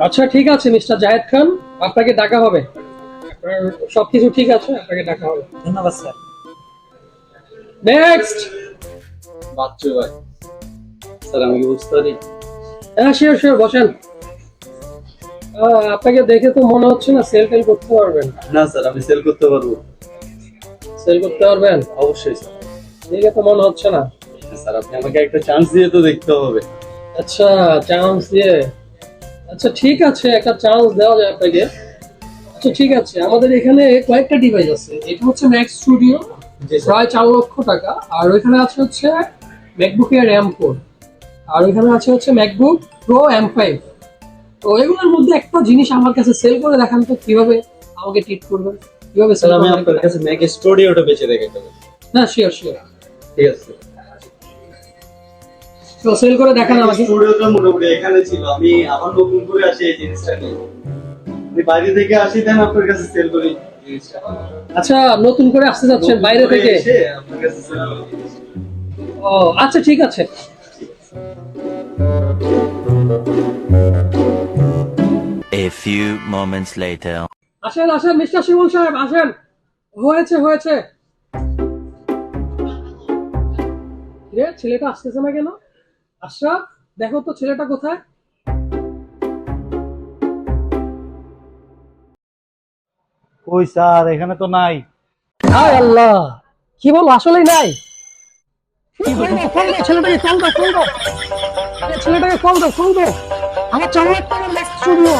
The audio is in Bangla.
আচ্ছা ঠিক আছে মিস্টার জাহেদ খান, আপনাকে ডাকা হবে। আপনার সবকিছু ঠিক আছে, আপনাকে ডাকা হবে। ধন্যবাদ স্যার। নেক্সট। বাচ্চু ভাই, স্যার আমি কি বুঝতে পারি? হ্যাঁ শিওর শিওর, বসেন। আপনাকে দেখে তো মনে হচ্ছে না সেল টেল করতে পারবেন। না স্যার, আমি সেল করতে পারবো। সেল করতে পারবেন? অবশ্যই স্যার। দেখে তো মনে হচ্ছে না। স্যার আপনি আমাকে একটা চান্স দিয়ে তো দেখতে হবে। আচ্ছা, চান্স দিয়ে। আচ্ছা ঠিক আছে, একটা চান্স দেওয়া যায় আপনাকে। আচ্ছা ঠিক আছে, আমাদের এখানে কয়েকটা ডিভাইস আছে। এটা হচ্ছে ম্যাক স্টুডিও, প্রায় 4 লক্ষ টাকা। আর ওইখানে আছে হচ্ছে ম্যাকবুক এর M4, আর ওইখানে আছে হচ্ছে ম্যাকবুক প্রো M5। তো এগুলোর মধ্যে একটা জিনিস আমার কাছে সেল করে দেখান তো, কিভাবে আমাকে ট্রিট করবেন, কিভাবে স্যার সেল আমি করবেন। আপনার কাছে ম্যাক স্টুডিওটা বেচে দেখাতে পারি। না শিওর শিওর, ঠিক আছে। তো সেল করে দেখান আমাকে। স্টুডিওটা মোটামুটি এখানে ছিল, আমি আবার নতুন করে আসি এই জিনিসটা নিয়ে। আমি বাইরে থেকে আসি, দেন আপনার কাছে সেল করি জিনিসটা। আচ্ছা, নতুন করে আসতে যাচ্ছেন বাইরে নতুন করে থেকে? এসে আপনার কাছে সেল করি জিনিসটা। ও আচ্ছা ঠিক আছে। A few moments later. আসেন আসেন মিস্টার শিমুল সাহেব, আসেন। হয়েছে হয়েছে। রে, ছেলেটা আসতেছে না কেন? আশরাফ, দেখো তো ছেলেটা কোথায়। কই স্যার, এখানে তো নাই। হায় আল্লাহ, কি বল, আসলেই নাই? ফোন দাও, ফোন দাও, ছেলেটাকে কল দাও, কল দাও। আরে ছেলেটাকে কল দাও, কল দাও। আমার 4 লাখ টাকার ম্যাক স্টুডিও